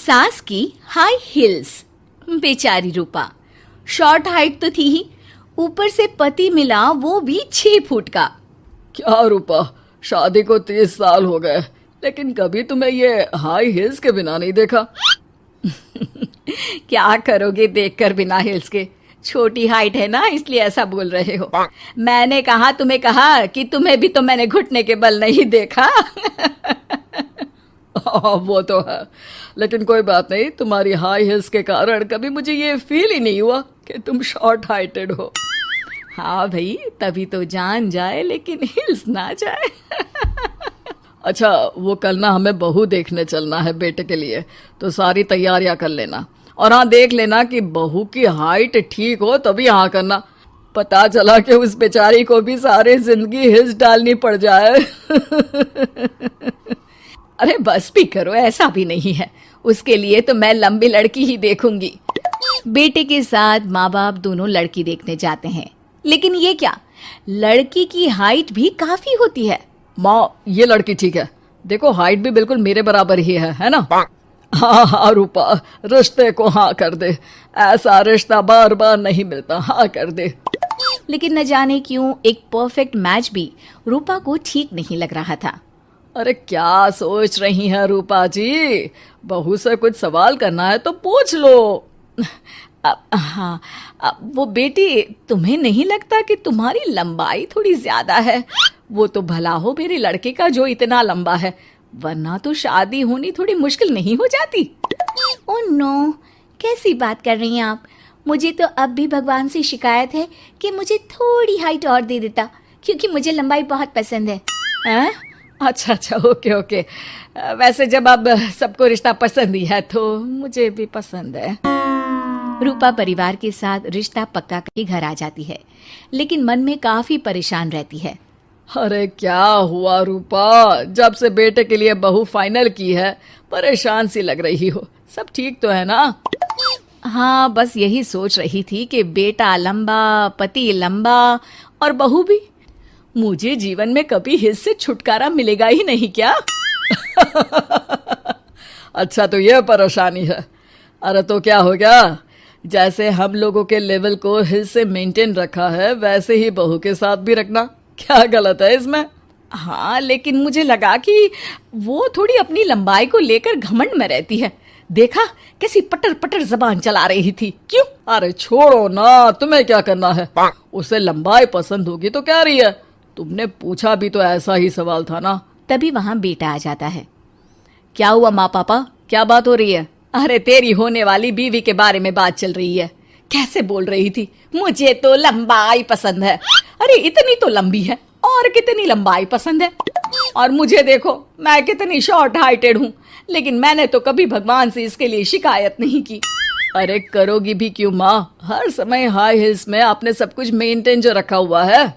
सास की high heels. बेचारी रूपा, शॉर्ट हाइट तो थी ही, ऊपर से पति मिला वो भी 6 फुट का। क्या रूपा, शादी को 30 साल हो गए, लेकिन कभी तुम्हें ये हाई हील्स के बिना नहीं देखा। क्या करोगे देखकर बिना हील्स के? छोटी हाइट है ना, इसलिए ऐसा बोल रहे हो। मैंने कहा तुम्हें कहा कि तुम्हें भी तो मैंने घुटने के बल नहीं देखा। वो तो है, लेकिन कोई बात नहीं, तुम्हारी हाई हील्स के कारण कभी मुझे ये फील ही नहीं हुआ कि तुम शॉर्ट हाइटेड हो। हाँ भाई, तभी तो जान जाए लेकिन हिल्स ना जाए। अच्छा, वो कल ना हमें बहू देखने चलना है बेटे के लिए, तो सारी तैयारियां कर लेना। और हाँ, देख लेना कि बहू की हाइट ठीक हो तभी हाँ करना। पता चला कि उस बेचारी को भी सारी जिंदगी हिल्स डालनी पड़ जाए। अरे बस भी करो, ऐसा भी नहीं है। उसके लिए तो मैं लंबी लड़की ही देखूंगी। बेटे के साथ माँ बाप दोनों लड़की देखने जाते हैं, लेकिन ये क्या, लड़की की हाइट भी काफी होती है। माँ, ये लड़की ठीक है, देखो हाइट भी बिल्कुल मेरे बराबर ही है ना। हाँ हाँ रूपा, रिश्ते को हाँ कर दे, ऐसा रिश्ता बार बार नहीं मिलता, हाँ कर दे। लेकिन न जाने क्यों एक परफेक्ट मैच भी रूपा को ठीक नहीं लग रहा था। अरे क्या सोच रही हैं रूपा जी, बहू से कुछ सवाल करना है तो पूछ लो। हाँ, वो बेटी, तुम्हें नहीं लगता कि तुम्हारी लंबाई थोड़ी ज्यादा है? वो तो भला हो मेरे लड़के का जो इतना लंबा है, वरना तो शादी होनी थोड़ी मुश्किल नहीं हो जाती। ओह नो, कैसी बात कर रही हैं आप? मुझे तो अब भी भगवान से शिकायत है कि मुझे थोड़ी हाइट और दे देता, क्योंकि मुझे लंबाई बहुत पसंद है। हैं? अच्छा अच्छा, ओके ओके। वैसे जब अब सबको रिश्ता पसंद ही है तो मुझे भी पसंद है। रूपा परिवार के साथ रिश्ता पक्का करके घर आ जाती है, लेकिन मन में काफी परेशान रहती है। अरे क्या हुआ रूपा, जब से बेटे के लिए बहू फाइनल की है परेशान सी लग रही हो, सब ठीक तो है ना? हाँ, बस यही सोच रही थी कि बेटा लंबा, पति लंबा और बहू भी। मुझे जीवन में कभी हिस्से से छुटकारा मिलेगा ही नहीं क्या? अच्छा, तो ये परेशानी है। अरे तो क्या हो गया, जैसे हम लोगों के लेवल को हिल से मेंटेन रखा है वैसे ही बहू के साथ भी रखना, क्या गलत है इसमें? हाँ, लेकिन मुझे लगा कि वो थोड़ी अपनी लंबाई को लेकर घमंड में रहती है। देखा कैसी पटर पटर जबान चला रही थी। क्यों? अरे छोड़ो ना, तुम्हें क्या करना है, उसे लंबाई पसंद होगी तो क्या रही है, तुमने पूछा भी तो ऐसा ही सवाल था ना। तभी वहां बेटा आ जाता है। क्या हुआ माँ पापा, क्या बात हो रही है? अरे तेरी होने वाली बीवी के बारे में बात चल रही है। कैसे बोल रही थी, मुझे तो लंबाई पसंद है। अरे इतनी तो लंबी है, और कितनी लंबाई पसंद है? और मुझे देखो, मैं कितनी शॉर्ट हाइटेड हूँ, लेकिन मैंने तो कभी भगवान से इसके लिए शिकायत नहीं की। अरे करोगी भी क्यों माँ, हर समय हाई हिल्स में आपने सब कुछ मेंटेन जो रखा हुआ है।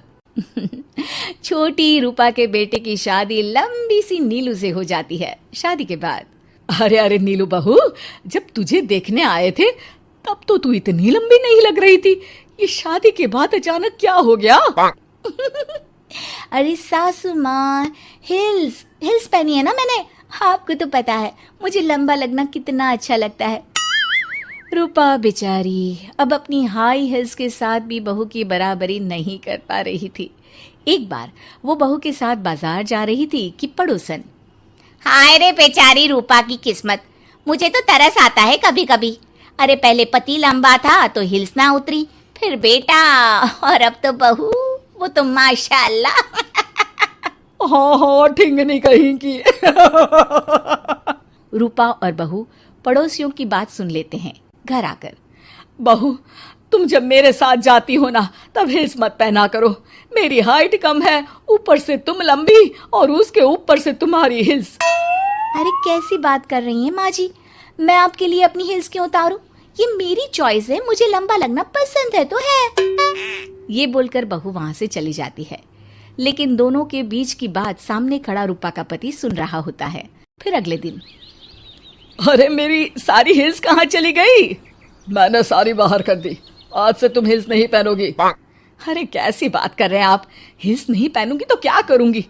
छोटी रूपा के बेटे की शादी लंबी सी नीलू से हो जाती है। शादी के बाद, अरे अरे नीलू बहू, जब तुझे देखने आए थे तब तो तू इतनी लंबी नहीं लग रही थी, ये शादी के बाद अचानक क्या हो गया? अरे सासू माँ, हिल्स हिल्स पहनी है ना मैंने, आपको तो पता है मुझे लंबा लगना कितना अच्छा लगता है। रूपा बेचारी अब अपनी हाई हिल्स के साथ भी बहू की बराबरी नहीं कर पा रही थी। एक बार वो बहू के साथ बाजार जा रही थी कि पड़ोसन, हाय रे बेचारी रूपा की किस्मत, मुझे तो तरस आता है कभी कभी। अरे पहले पति लंबा था तो हिल्स ना उतरी, फिर बेटा, और अब तो बहू, वो तो माशाल्लाह। हाँ हाँ, ठिंगनी कहीं की। रूपा और बहू पड़ोसियों की बात सुन लेते हैं। घर आकर, बहू, तुम जब मेरे साथ जाती हो ना तब हिल्स मत पहना करो, मेरी हाइट कम है, ऊपर से तुम लंबी और उसके ऊपर से तुम्हारी हिल्स। अरे कैसी बात कर रही हैं माँ जी, मैं आपके लिए अपनी हिल्स क्यों उतारूं? ये मेरी चॉइस है, मुझे लंबा लगना पसंद है तो है। ये बोलकर बहू वहां से चली जाती है, लेकिन दोनों के बीच की बात सामने खड़ा रूपा का पति सुन रहा होता है। फिर अगले दिन, अरे मेरी सारी हिल्स कहाँ चली गई? मैंने सारी बाहर कर दी, आज से तुम हिल्स नहीं पहनोगी। अरे कैसी बात कर रहे हैं आप, हिल्स नहीं पहनूंगी तो क्या करूंगी?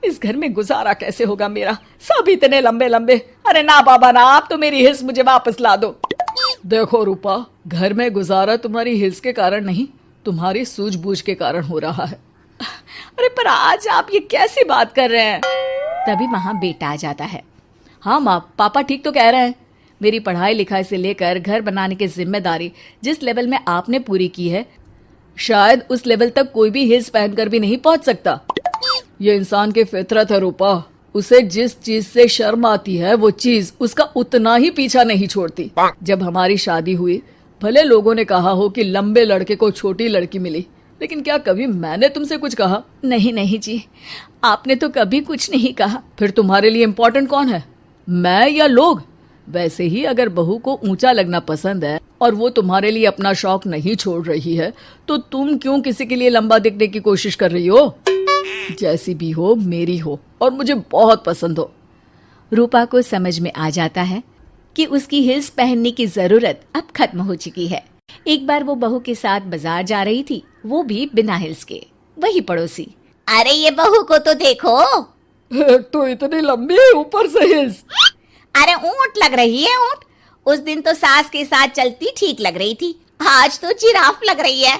इस घर में गुजारा कैसे होगा मेरा, सब इतने लंबे लंबे, अरे ना बाबा ना, आप तो मेरी हिल्स मुझे वापस ला दो। देखो रूपा, घर में गुजारा तुम्हारी हिल्स के कारण नहीं, तुम्हारी सूझबूझ के कारण हो रहा है। अरे पर आज आप ये कैसी बात कर रहे हैं? तभी वहां बेटा आ जाता है। हाँ माँ, पापा ठीक तो कह रहे हैं। मेरी पढ़ाई लिखाई से लेकर घर बनाने की जिम्मेदारी जिस लेवल में आपने पूरी की है, शायद उस लेवल तक कोई भी हिल्स पहनकर भी नहीं पहुंच सकता। ये इंसान की फितरत है रूपा, उसे जिस चीज से शर्म आती है वो चीज उसका उतना ही पीछा नहीं छोड़ती। जब हमारी शादी हुई, भले लोगों ने कहा हो कि लंबे लड़के को छोटी लड़की मिली, लेकिन क्या कभी मैंने तुमसे कुछ कहा? नहीं नहीं जी, आपने तो कभी कुछ नहीं कहा। फिर तुम्हारे लिए इम्पोर्टेंट कौन है, मैं या लोग? वैसे ही अगर बहू को ऊंचा लगना पसंद है और वो तुम्हारे लिए अपना शौक नहीं छोड़ रही है, तो तुम क्यों किसी के लिए लंबा दिखने की कोशिश कर रही हो? जैसी भी हो, मेरी हो और मुझे बहुत पसंद हो। रूपा को समझ में आ जाता है कि उसकी हिल्स पहनने की जरूरत अब खत्म हो चुकी है। एक बार वो बहू के साथ बाजार जा रही थी, वो भी बिना हिल्स के। वही पड़ोसी, अरे ये बहू को तो देखो, एक तो इतनी लंबी है, ऊपर से हिल्स। अरे ऊंट लग रही है ऊंट। उस दिन तो सास के साथ चलती ठीक लग रही थी, आज तो जिराफ लग रही है।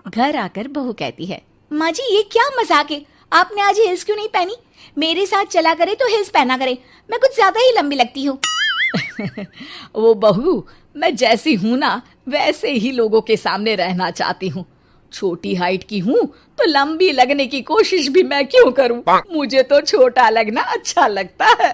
घर आकर बहू कहती है, माँ जी ये क्या मजाक है, आपने आज हिल्स क्यों नहीं पहनी? मेरे साथ चला करे तो हिल्स पहना करे, मैं कुछ ज्यादा ही लंबी लगती हूँ। वो बहू, मैं जैसी हूँ ना वैसे ही लोगों के सामने रहना चाहती हूँ। छोटी हाइट की हूँ तो लंबी लगने की कोशिश भी मैं क्यों करूँ? मुझे तो छोटा लगना अच्छा लगता है।